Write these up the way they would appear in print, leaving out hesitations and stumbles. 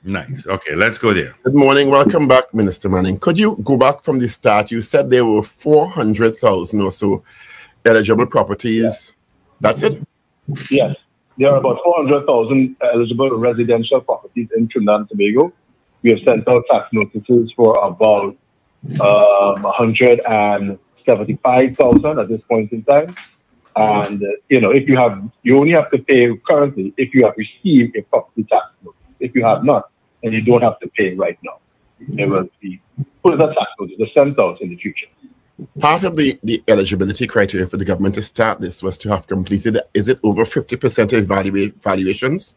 Nice. Okay, let's go there. Good morning. Welcome back, Minister Manning. Could you go back from the start? You said there were 400,000 or so eligible properties. Yeah. That's it? Yes. There are about 400,000 eligible residential properties in Trinidad and Tobago. We have sent out tax notices for about 175,000 at this point in time. And, if you only have to pay currently if you have received a property tax notice. If you have not, then you don't have to pay right now. It will be put as a tax notice, the sent out in the future. Part of the eligibility criteria for the government to start this was to have completed, is it over 50% of valuations?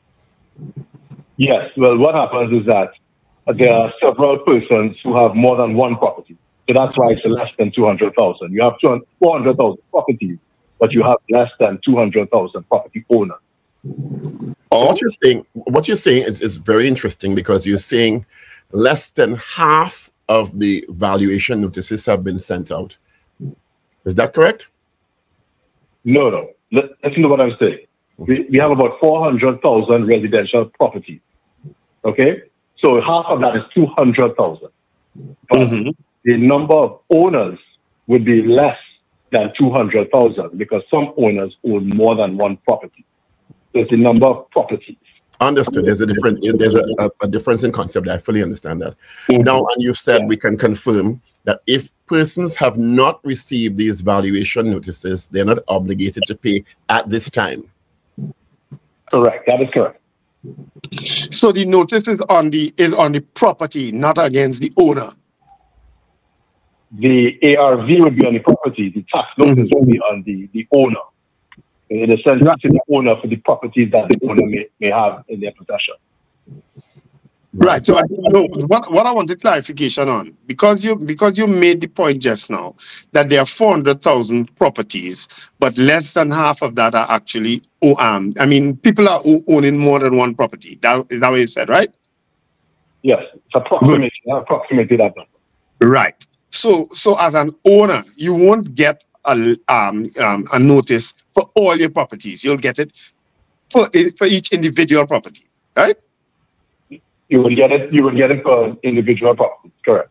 Yes. Well, what happens is that there are several persons who have more than one property. So that's why it's less than 200,000. You have 400,000 properties, but you have less than 200,000 property owners. So what you're saying is very interesting, because you're saying less than half of the valuation notices have been sent out. Is that correct? No. Listen to what I'm saying. We have about 400,000 residential properties. Okay? So half of that is 200,000. But the number of owners would be less than 200,000 because some owners own more than one property. So it's the number of properties. Understood. There's a difference in concept. I fully understand that. Now, and you said we can confirm that if persons have not received these valuation notices, they're not obligated to pay at this time. Correct. That is correct. So the notice is on the property, not against the owner. The ARV would be on the property. The tax notice would be on the owner. In a sense, that's the owner for the properties that the owner may have in their possession. Right. So what I wanted clarification on, because you made the point just now that there are 400,000 properties, but less than half of that are actually people are owning more than one property. Is that what you said, right? Yes, it's approximately that number. Right. So as an owner, you won't get a notice for all your properties. You'll get it for each individual property, right? You will get it for individual properties, correct.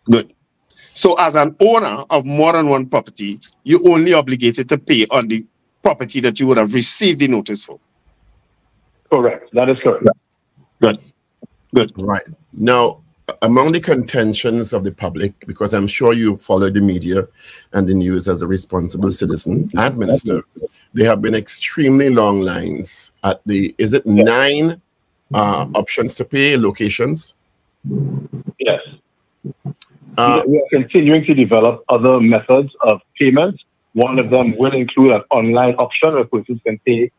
Good. So as an owner of more than one property, you're only obligated to pay on the property that you would have received the notice for. Correct. That is correct. Good. Right. Now, among the contentions of the public, because I'm sure you follow the media and the news as a responsible citizen and minister, there have been extremely long lines at is it 9 options to pay locations? Yes. We are continuing to develop other methods of payment. One of them will include an online option where persons can pay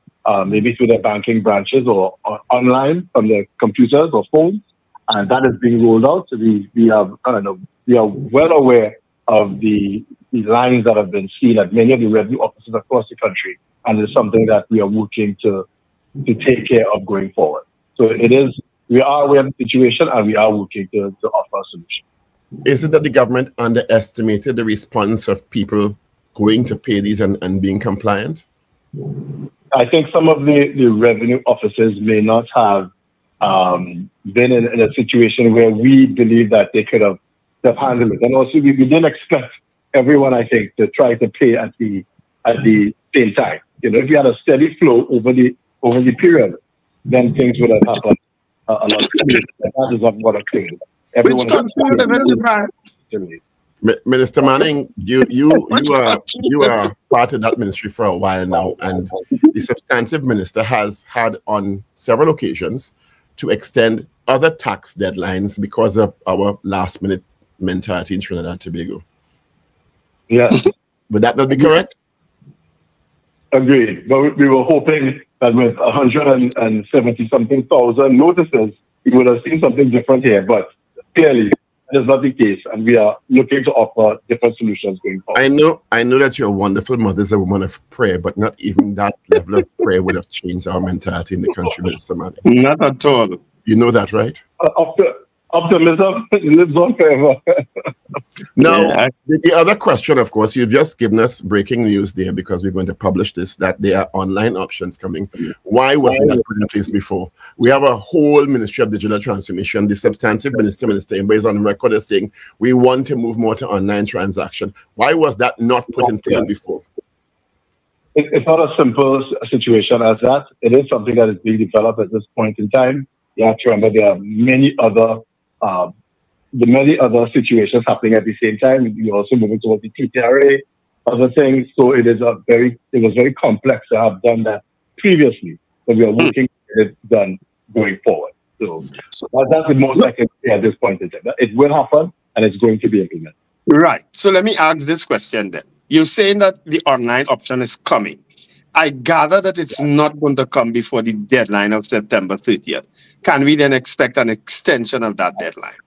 maybe through their banking branches or online from their computers or phones. And that is being rolled out. So we are well aware of the lines that have been seen at many of the revenue offices across the country, and it's something that we are working to take care of going forward. So we are aware of the situation, and we are working to offer a solution. Is it that the government underestimated the response of people going to pay these and being compliant? I think some of the revenue officers may not have been in a situation where we believe that they could have handled it. And also, we didn't expect everyone, I think, to try to pay at the same time. If you had a steady flow over the period, then things would have happened a lot quicker. That is not what occurred. Minister Manning, you are part of that ministry for a while now, and the substantive minister has had on several occasions to extend other tax deadlines because of our last-minute mentality in Trinidad and Tobago. Yes. Would that not be correct? Agreed. But we were hoping that with 170-something thousand notices, we would have seen something different here. But clearly, that is not the case, and we are looking to offer different solutions going forward. I know that you're a wonderful mother, as a woman of prayer, but not even that level of prayer would have changed our mentality in the country, Minister Manning. Not at all. You know that, right? Of optimism lives on forever. Now, the other question, of course, you've just given us breaking news there because we're going to publish this, that there are online options coming. Why wasn't that put in place before? We have a whole Ministry of Digital Transformation. The substantive Minister Imbe is on record as saying we want to move more to online transaction. Why was that not put in place before? It's not a simple situation as that. It is something that is being developed at this point in time. You have to remember there are many other situations happening at the same time. You're also moving towards the TTRA, other things. So it was very complex to have done that previously, but we are working to get it done going forward. So that's the most I can say at this point in time. It will happen and it's going to be implemented. Right. So let me ask this question then. You're saying that the online option is coming. I gather that it's not going to come before the deadline of September 30th. Can we then expect an extension of that deadline?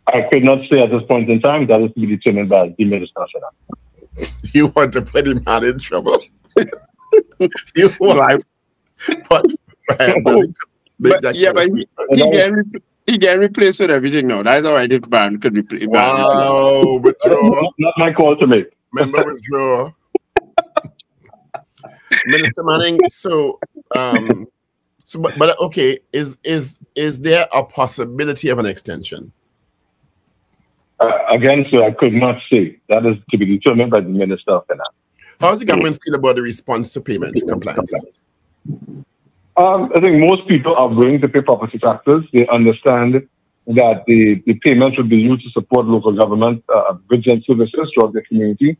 I could not say at this point in time. That is to be determined by the Minister. You want to put him out in trouble? You want he can replace with everything now. That's all right if Baron could replace. Wow, withdraw. Not my call to make. Remember, withdraw. Minister Manning, but okay, is there a possibility of an extension? Again, sir, I could not say. That is to be determined by the Minister of Finance. How does the government feel about the response to payment compliance? I think most people are willing to pay property taxes. They understand that the payments will be used to support local government goods and services throughout the community.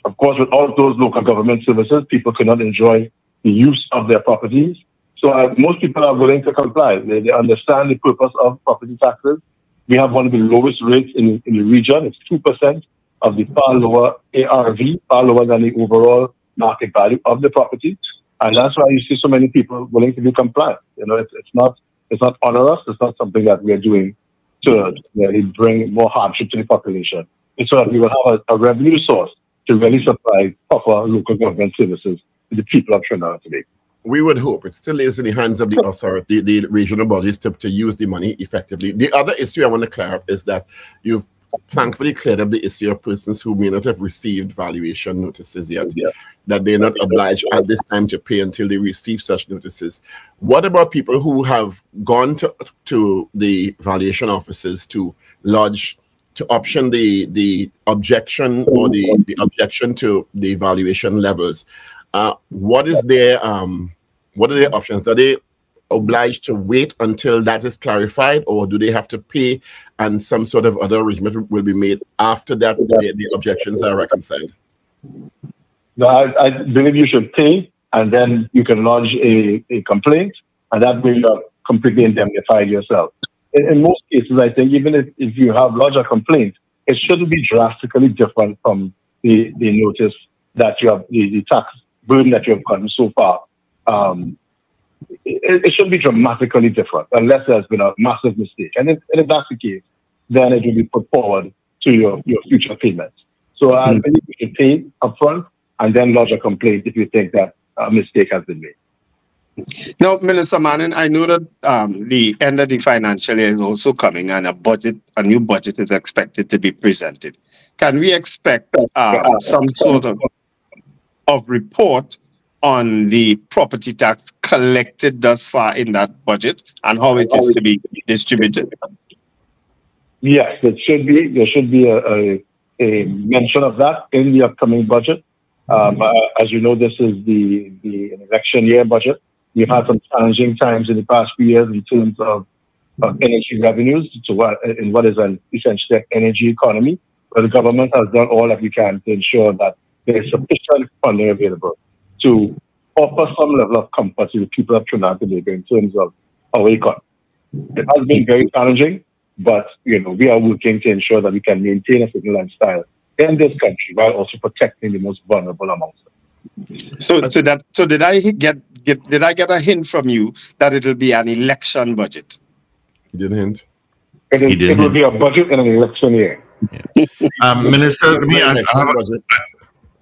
Of course, with all of those local government services, people cannot enjoy the use of their properties. So most people are willing to comply. They understand the purpose of property taxes. We have one of the lowest rates in the region. It's 2% of the far lower ARV, far lower than the overall market value of the property. And that's why you see so many people willing to be compliant. You know, it's not onerous. It's not something that we are doing to bring more hardship to the population. It's so that we will have a revenue source to really supply proper local government services to the people of Trinidad and Tobago. We would hope. It still is in the hands of the authority, the regional bodies to use the money effectively. The other issue I want to clear up is that you've thankfully cleared up the issue of persons who may not have received valuation notices yet, that they're not obliged at this time to pay until they receive such notices. What about people who have gone to the valuation offices to lodge, to option the objection or the objection to the valuation levels? What are their options? Are they obliged to wait until that is clarified, or do they have to pay and some sort of other arrangement will be made after that the objections are reconciled? No, I believe you should pay and then you can lodge a complaint, and that way you are completely indemnified yourself. In most cases, I think even if you have lodged a complaint, it shouldn't be drastically different from the notice that you have, the tax burden that you have gotten so far. It shouldn't be dramatically different unless there's been a massive mistake. And if that's the case, then it will be put forward to your future payments. So I believe you should pay upfront and then lodge a complaint if you think that a mistake has been made. Now, Minister Manning, I know that the end of the financial year is also coming, and a new budget is expected to be presented. Can we expect some sort of report on the property tax collected thus far in that budget and how it is to be distributed? Yes, there should be a mention of that in the upcoming budget. As you know, this is the election year budget. We've had some challenging times in the past few years in terms of energy revenues in what is essentially an energy economy, where the government has done all that we can to ensure that there is sufficient funding available to offer some level of comfort to the people of Trinidad and Tobago in terms of our economy. It has been very challenging, but we are working to ensure that we can maintain a certain lifestyle in this country while also protecting the most vulnerable amongst them. So did I get a hint from you that it will be an election budget? You didn't hint. It will be a budget in an election year. Yeah. Minister,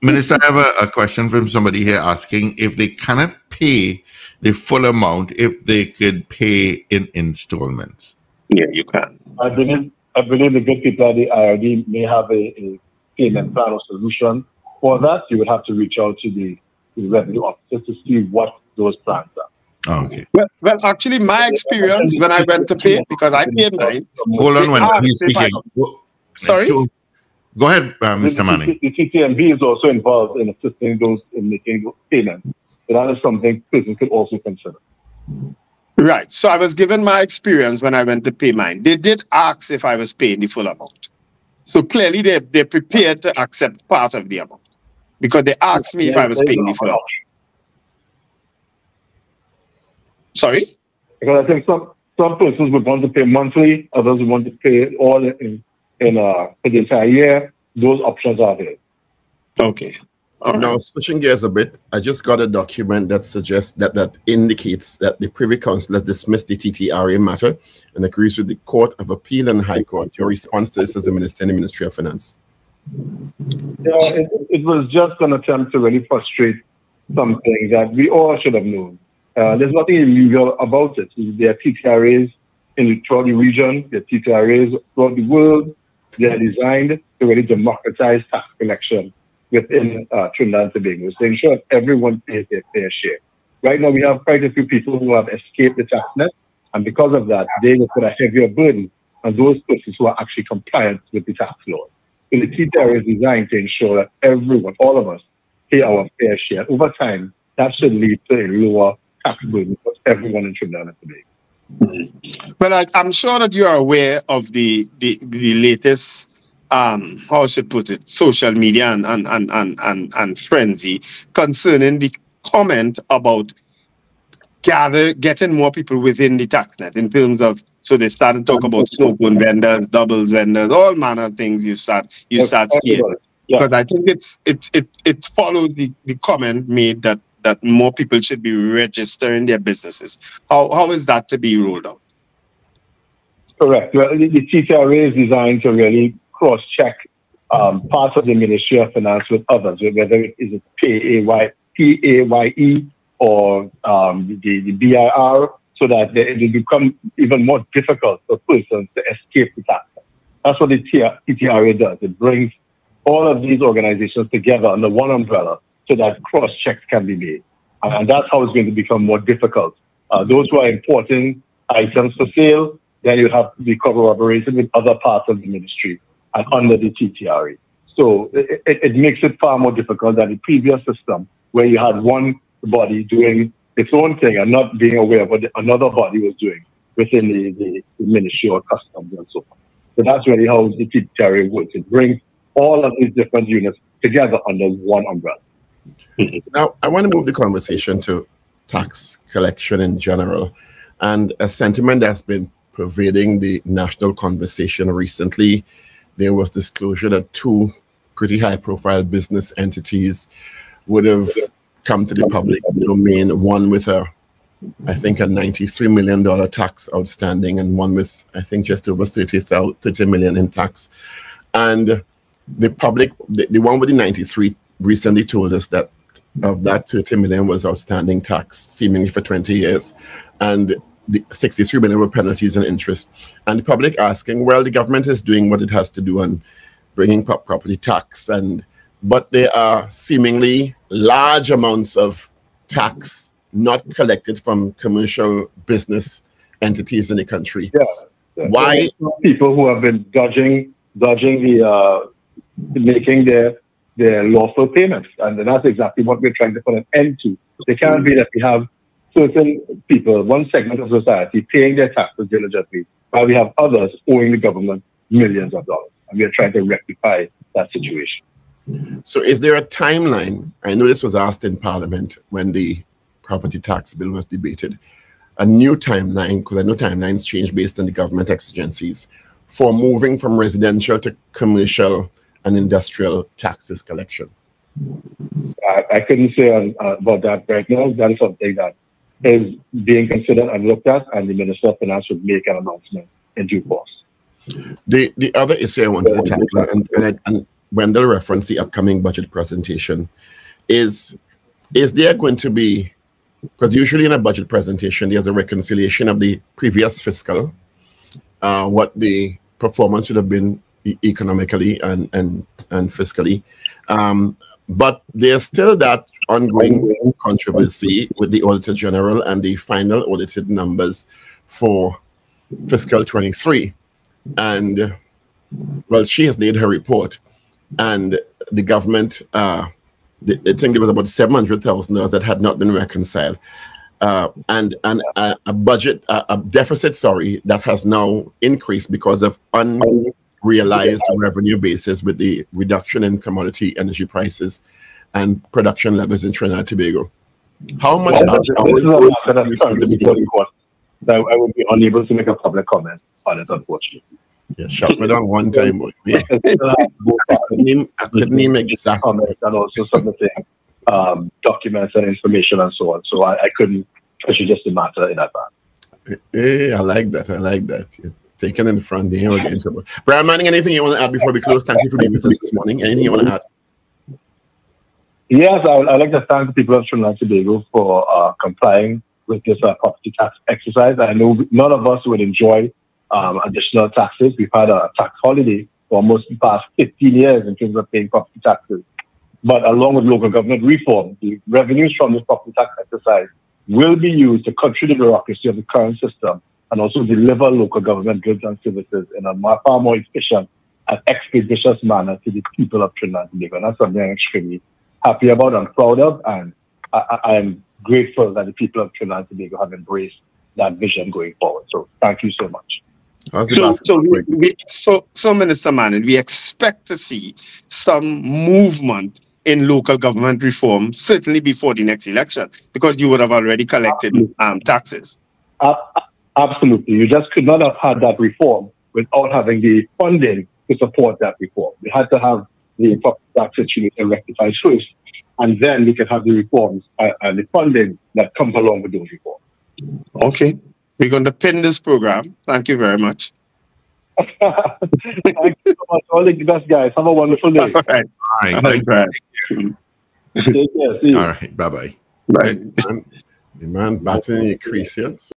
Minister, I have a question from somebody here asking if they cannot pay the full amount, if they could pay in installments. Yeah, you can. I believe the good people at the IRD may have a payment plan or solution for that. You would have to reach out to the revenue officer to see what those plans are. Oh, okay. Well, actually, my experience when I went to pay, because I paid mine. Hold on when he's speaking. Sorry? Go ahead, Mr. Manning. The TTMB is also involved in assisting those in making those payments. So that is something persons could also consider. Right. So I was given my experience when I went to pay mine. They did ask if I was paying the full amount. So clearly they're prepared to accept part of the amount because they asked me if I was paying the full amount. Sorry? Because I think some persons would want to pay monthly, others would want to pay it all for the entire year. Those options are there. Okay. Now, switching gears a bit, I just got a document that suggests that indicates that the Privy Council has dismissed the TTRA matter and agrees with the Court of Appeal and High Court. Your response to this as a minister in the Ministry of Finance? Yeah, it was just an attempt to really frustrate something that we all should have known. There's nothing illegal about it. There are TTRAs throughout the region, there are TTRAs throughout the world. They are designed to really democratize tax collection within Trinidad and Tobago, to ensure everyone pays their fair share. Right now, we have quite a few people who have escaped the tax net, and because of that, they will put a heavier burden on those persons who are actually compliant with the tax law. So the TTRA is designed to ensure that everyone, all of us, pay our fair share. Over time, that should lead to a lower tax burden for everyone in Trinidad and Tobago. Well, I'm sure that you are aware of the latest how should I put it, social media and frenzy concerning the comment about getting more people within the tax net in terms of, so they started to talk about snowbone vendors, doubles vendors, all manner of things you start seeing. Yeah. Because I think it followed the comment made that more people should be registering their businesses. How is that to be rolled out? Correct. Well, the TTRA is designed to really cross-check parts of the Ministry of Finance with others, whether it is PAYE or the BIR, so that it will become even more difficult for persons to escape the tax. That's what the TTRA does. It brings all of these organizations together under one umbrella so that cross-checks can be made. And that's how it's going to become more difficult. Those who are importing items for sale, then you have the corroboration with other parts of the ministry and under the TTRA. So it makes it far more difficult than the previous system where you had one body doing its own thing and not being aware of what another body was doing within the ministry or customs and so on. So that's really how the TTRA works. It brings all of these different units together under one umbrella. Now, I want to move the conversation to tax collection in general, and a sentiment that's been pervading the national conversation recently. There was disclosure that two pretty high-profile business entities would have come to the public domain, one with I think a $93 million tax outstanding, and one with, I think, just over 30 million in tax. And the public, the one with the 93 recently told us that of that 30 million was outstanding tax, seemingly for 20 years. And the 63 million were penalties and interest. And the public asking, well, the government is doing what it has to do on bringing property tax, but there are seemingly large amounts of tax not collected from commercial business entities in the country. Yeah. Why? People who have been dodging making their lawful payments. And that's exactly what we're trying to put an end to. It can't be that we have certain people, one segment of society, paying their taxes diligently, while we have others owing the government millions of dollars. And we are trying to rectify that situation. So is there a timeline? I know this was asked in Parliament when the property tax bill was debated. A new timeline, because I know timelines change based on the government exigencies, for moving from residential to commercial and industrial taxes collection. I couldn't say about that right now. That is something that is being considered and looked at, and the Minister of Finance would make an announcement in due course. The other issue I wanted to tackle, and Wendell referenced the upcoming budget presentation, is there going to be, because usually in a budget presentation, there's a reconciliation of the previous fiscal what the performance should have been economically and fiscally. But there's still that ongoing controversy with the Auditor General and the final audited numbers for fiscal 23. And, well, she has made her report, and the government, I think there was about $700,000 that had not been reconciled. And a budget, a deficit, sorry, that has now increased because of unrealized revenue basis with the reduction in commodity energy prices and production levels in Trinidad and Tobago. How much I would be unable to make a public comment on it, unfortunately. Yeah, shut me down one time. Yeah. I couldn't even exactly. And also submitting documents and information and so on. So I couldn't prejudice the matter in advance. Hey, I like that. I like that. You're taking in the front. Brian Manning, anything you want to add before we close? Thank you for being with us this morning. Anything you want to add? Yes, I'd like to thank the people of Trinidad and Tobago for complying with this property tax exercise. I know none of us would enjoy additional taxes. We've had a tax holiday for almost the past 15 years in terms of paying property taxes. But along with local government reform, the revenues from this property tax exercise will be used to cut through the bureaucracy of the current system and also deliver local government goods and services in a far more efficient and expeditious manner to the people of Trinidad and Tobago. And that's something I'm extremely happy about and proud of, and I'm grateful that the people of Trinidad and Tobago have embraced that vision going forward. So thank you so much. So Minister Manning, we expect to see some movement in local government reform, certainly before the next election, because you would have already collected taxes. Absolutely. You just could not have had that reform without having the funding to support that reform. We had to have the property tax situation rectified first, and then we can have the reforms and the funding that comes along with those reforms. Okay. We're going to pin this program. Thank you very much. Thank you so much. All the best, guys. Have a wonderful day. All right. Thank you. Take care. See you. All right. Bye-bye. Bye. The man batting in the crease, yes?